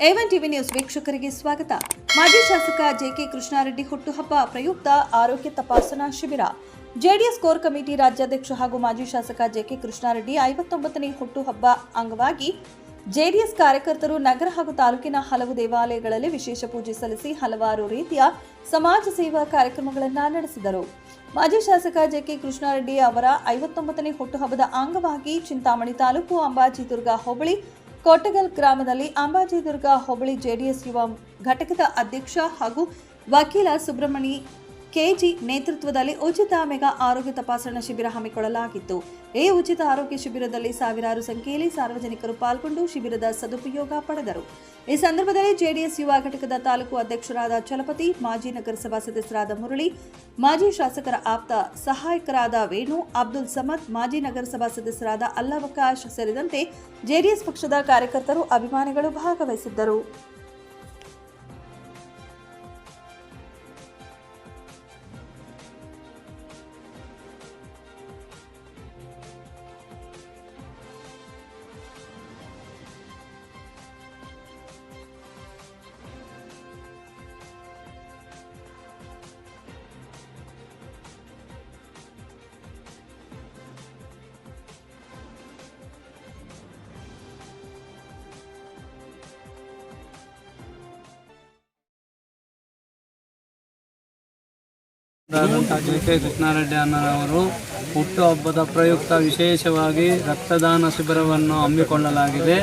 A1 TV news ವೀಕ್ಷಕರಿಗೆ ಸ್ವಾಗತ. ಮಾಜಿ ಶಾಸಕ ಜೆಕೆ ಕೃಷ್ಣಾರೆಡ್ಡಿ ಹುಟ್ಟುಹಬ್ಬ ಪ್ರಯುಕ್ತ ಆರೋಗ್ಯ ತಪಾಸಣಾ ಶಿಬಿರ. ಜೆಡಿಎಸ್ ಕೋರ್ ಕಮಿಟಿ ರಾಜ್ಯಾಧ್ಯಕ್ಷ ಹಾಗೂ ಮಾಜಿ ಶಾಸಕ ಜೆಕೆ ಕೃಷ್ಣಾರೆಡ್ಡಿ 59ನೇ ಹುಟ್ಟುಹಬ್ಬ ಅಂಗವಾಗಿ ಜೆಡಿಎಸ್ ಕಾರ್ಯಕರ್ತರು ನಗರ ಹಾಗೂ ತಾಲೂಕಿನ ಹಲವು ದೇವಾಲಯಗಳಲ್ಲಿ ವಿಶೇಷ ಪೂಜೆ ಸಲ್ಲಿಸಿ ಹಲವಾರು ರೀತಿಯ ಸಮಾಜ ಸೇವಾ ಕಾರ್ಯಕ್ರಮಗಳನ್ನು ನಡೆಸಿದರು. ಮಾಜಿ ಶಾಸಕ ಜೆಕೆ ಕೃಷ್ಣಾರೆಡ್ಡಿ ಅವರ 59ನೇ ಹುಟ್ಟುಹಬ್ಬದ ಅಂಗವಾಗಿ ಚಿಂತಾಮಣಿ ತಾಲೂಕು ಅಂಬಾಜಿದುರ್ಗ ಹೋಬಳಿ ಕೋಟಗಲ್ ಗ್ರಾಮದಲ್ಲಿ ಅಂಬಾಜಿದುರ್ಗ ಹೋಬಳಿ ಜೆಡಿಎಸ್ ಯುವ ಘಟಕದ ಅಧ್ಯಕ್ಷ ಹಾಗೂ ವಕೀಲ ಸುಬ್ರಹ್ಮಣಿ ಕೆಜಿ ನೇತೃತ್ವದಲ್ಲಿ ಉಚಿತ ಮೆಗಾ ಆರೋಗ್ಯ ತಪಾಸಣಾ ಶಿಬಿರ ಹಮ್ಮಿಕೊಳ್ಳಲಾಗಿತ್ತು. ಈ ಉಚಿತ ಆರೋಗ್ಯ ಶಿಬಿರದಲ್ಲಿ ಸಾವಿರಾರು ಸಂಖ್ಯೆಯಲ್ಲಿ ಸಾರ್ವಜನಿಕರು ಪಾಲ್ಗೊಂಡು ಶಿಬಿರದ ಸದುಪಯೋಗ ಪಡೆದರು. ಈ ಸಂದರ್ಭದಲ್ಲಿ ಜೆಡಿಎಸ್ ಯುವ ಘಟಕದ ತಾಲೂಕು ಅಧ್ಯಕ್ಷರಾದ ಚಲಪತಿ, ಮಾಜಿ ನಗರಸಭಾ ಸದಸ್ಯರಾದ ಮುರಳಿ, ಮಾಜಿ ಶಾಸಕರ ಆಪ್ತ ಸಹಾಯಕರಾದ ವೇಣು, ಅಬ್ದುಲ್ ಸಮದ್, ಮಾಜಿ ನಗರಸಭಾ ಸದಸ್ಯರಾದ ಅಲ್ಲವಕಾಶ್ ಸೇರಿದಂತೆ ಜೆಡಿಎಸ್ ಪಕ್ಷದ ಕಾರ್ಯಕರ್ತರು, ಅಭಿಮಾನಿಗಳು ಭಾಗವಹಿಸಿದ್ದರು. ಜೆಕೆ ಕೃಷ್ಣಾರೆಡ್ಡಿ ಅಣ್ಣನವರು ಹುಟ್ಟುಹಬ್ಬದ ಪ್ರಯುಕ್ತ ವಿಶೇಷವಾಗಿ ರಕ್ತದಾನ ಶಿಬಿರವನ್ನು ಹಮ್ಮಿಕೊಳ್ಳಲಾಗಿದೆ.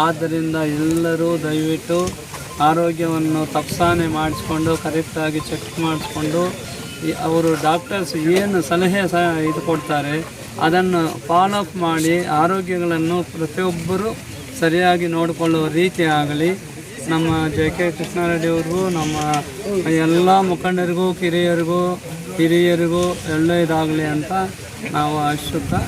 ಆದ್ದರಿಂದ ಎಲ್ಲರೂ ದಯವಿಟ್ಟು ಆರೋಗ್ಯವನ್ನು ತಪಾಸಣೆ ಮಾಡಿಸಿಕೊಂಡು ಕರೆಕ್ಟಾಗಿ ಚೆಕ್ ಮಾಡಿಸ್ಕೊಂಡು ಅವರು ಡಾಕ್ಟರ್ಸ್ ಏನು ಸಲಹೆ ಇದು ಕೊಡ್ತಾರೆ ಅದನ್ನು ಫಾಲೋ ಅಪ್ ಮಾಡಿ ಆರೋಗ್ಯಗಳನ್ನು ಪ್ರತಿಯೊಬ್ಬರೂ ಸರಿಯಾಗಿ ನೋಡಿಕೊಳ್ಳುವ ರೀತಿ ಆಗಲಿ. ನಮ್ಮ ಜೆಕೆ ಕೃಷ್ಣಾರೆಡ್ಡಿಯವ್ರಿಗೂ ನಮ್ಮ ಎಲ್ಲ ಮುಖಂಡರಿಗೂ ಹಿರಿಯರಿಗೂ ಒಳ್ಳೆಯದಾಗಲಿ ಅಂತ ನಾವು ಅಷ್ಟುತ್ತಾ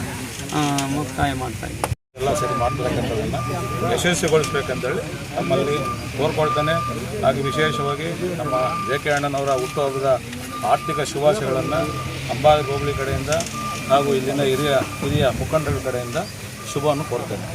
ಮುಕ್ತಾಯ ಮಾಡ್ತಾಯಿದ್ದೀವಿ. ಎಲ್ಲ ಸರಿ ಮಾಡ್ತಕ್ಕಂಥದ್ದನ್ನು ಯಶಸ್ವಿಗೊಳಿಸ್ಬೇಕಂತೇಳಿ ನಮ್ಮಲ್ಲಿ ಕೋರ್ಕೊಳ್ತಾನೆ. ಹಾಗೆ ವಿಶೇಷವಾಗಿ ನಮ್ಮ ಜೆ.ಕೆ. ಅಣ್ಣನವರ ಹುಟ್ಟುಹಬ್ಬದ ಆರ್ಥಿಕ ಶುಭಾಶಯಗಳನ್ನು ಅಂಬಾಜಿ ಹೋಬಳಿ ಕಡೆಯಿಂದ ಹಾಗೂ ಇಲ್ಲಿನ ಹಿರಿಯ ಮುಖಂಡರ ಕಡೆಯಿಂದ ಶುಭವನ್ನು ಕೋರ್ತೇನೆ.